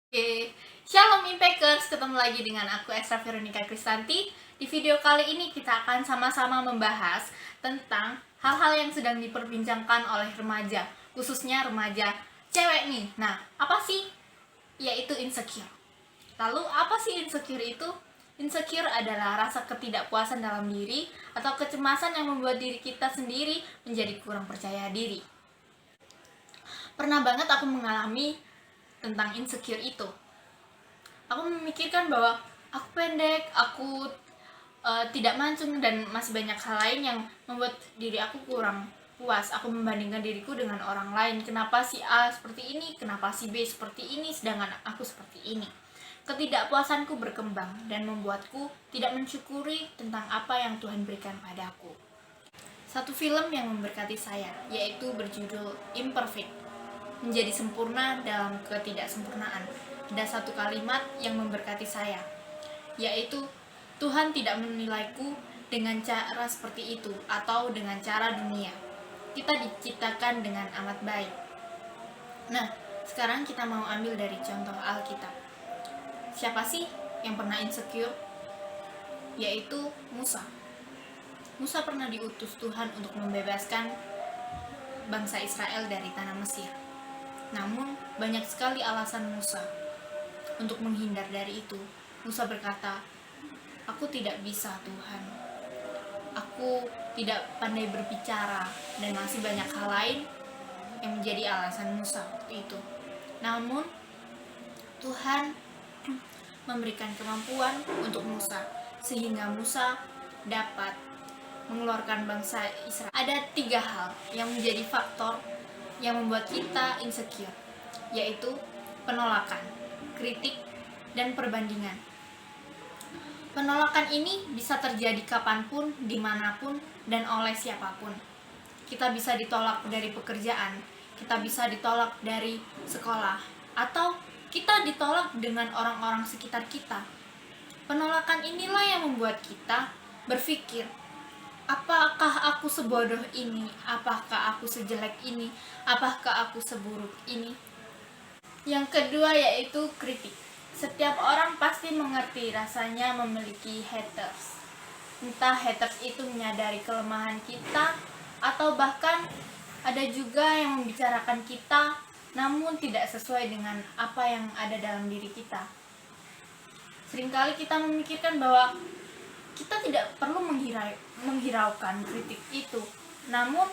Oke, Shalom Impakers, ketemu lagi dengan aku Esra Veronica Kristanti. Di video kali ini kita akan sama-sama membahas tentang hal-hal yang sedang diperbincangkan oleh remaja, khususnya remaja cewek nih. Nah, apa sih? Yaitu insecure. Lalu, apa sih insecure itu? Insecure adalah rasa ketidakpuasan dalam diri atau kecemasan yang membuat diri kita sendiri menjadi kurang percaya diri. Pernah banget aku mengalami tentang insecure itu. Aku memikirkan bahwa aku pendek, aku tidak mancung, dan masih banyak hal lain yang membuat diri aku kurang puas. Aku membandingkan diriku dengan orang lain. Kenapa si A seperti ini, kenapa si B seperti ini, sedangkan aku seperti ini. Ketidakpuasanku berkembang dan membuatku tidak mensyukuri tentang apa yang Tuhan berikan padaku. Satu film yang memberkati saya, yaitu berjudul Imperfect, menjadi sempurna dalam ketidaksempurnaan. Ada satu kalimat yang memberkati saya, yaitu Tuhan tidak menilaiku dengan cara seperti itu atau dengan cara dunia. Kita diciptakan dengan amat baik. Nah, sekarang kita mau ambil dari contoh Alkitab. Siapa sih yang pernah insecure? Yaitu Musa. Musa pernah diutus Tuhan untuk membebaskan bangsa Israel dari tanah Mesir. Namun, banyak sekali alasan Musa untuk menghindar dari itu. Musa berkata, "Aku tidak bisa, Tuhan. Aku tidak pandai berbicara," dan masih banyak hal lain yang menjadi alasan Musa waktu itu. Namun, Tuhan memberikan kemampuan untuk Musa, sehingga Musa dapat mengeluarkan bangsa Israel. Ada 3 hal yang menjadi faktor yang membuat kita insecure, yaitu penolakan, kritik, dan perbandingan. Penolakan ini bisa terjadi kapanpun, dimanapun, dan oleh siapapun. Kita bisa ditolak dari pekerjaan, kita bisa ditolak dari sekolah, atau kita ditolak dengan orang-orang sekitar kita. Penolakan inilah yang membuat kita berpikir, apakah aku sebodoh ini? Apakah aku sejelek ini? Apakah aku seburuk ini? Yang kedua yaitu kritik. Setiap orang pasti mengerti rasanya memiliki haters. Entah haters itu menyadari kelemahan kita, atau bahkan ada juga yang membicarakan kita namun tidak sesuai dengan apa yang ada dalam diri kita. Seringkali kita memikirkan bahwa kita tidak perlu menghiraukan kritik itu. Namun,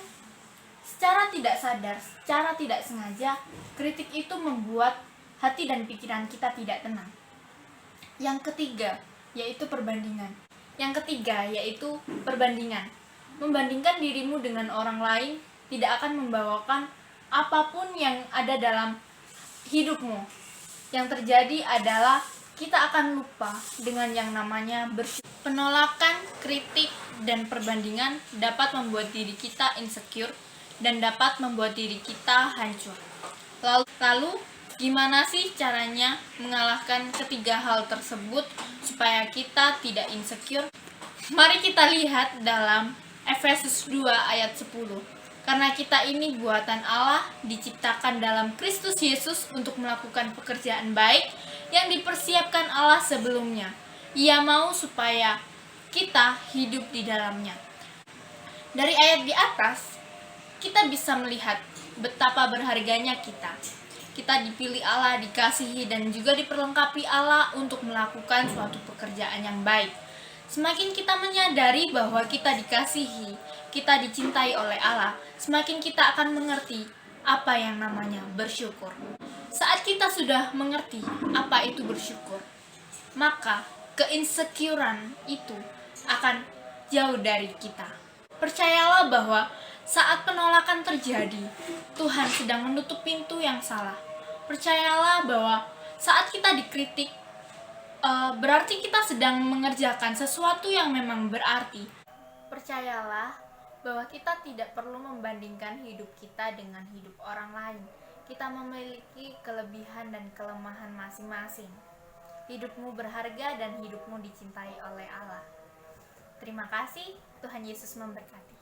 secara tidak sadar, secara tidak sengaja, kritik itu membuat hati dan pikiran kita tidak tenang. Yang ketiga, yaitu perbandingan. Membandingkan dirimu dengan orang lain tidak akan membawakan apapun yang ada dalam hidupmu. Yang terjadi adalah kita akan lupa dengan yang namanya bersyukur. Penolakan, kritik, dan perbandingan dapat membuat diri kita insecure dan dapat membuat diri kita hancur. Lalu gimana sih caranya mengalahkan ketiga hal tersebut supaya kita tidak insecure? Mari kita lihat dalam Efesus 2 ayat 10. Karena kita ini buatan Allah, diciptakan dalam Kristus Yesus untuk melakukan pekerjaan baik yang dipersiapkan Allah sebelumnya. Ia mau supaya kita hidup di dalamnya. Dari ayat di atas, kita bisa melihat betapa berharganya kita. Kita dipilih Allah, dikasihi, dan juga diperlengkapi Allah untuk melakukan suatu pekerjaan yang baik. Semakin kita menyadari bahwa kita dikasihi, kita dicintai oleh Allah, semakin kita akan mengerti apa yang namanya bersyukur. Saat kita sudah mengerti apa itu bersyukur, maka keinsecurean itu akan jauh dari kita. Percayalah bahwa saat penolakan terjadi, Tuhan sedang menutup pintu yang salah. Percayalah bahwa saat kita dikritik, berarti kita sedang mengerjakan sesuatu yang memang berarti. Percayalah bahwa kita tidak perlu membandingkan hidup kita dengan hidup orang lain. Kita memiliki kelebihan dan kelemahan masing-masing. Hidupmu berharga dan hidupmu dicintai oleh Allah. Terima kasih, Tuhan Yesus memberkati.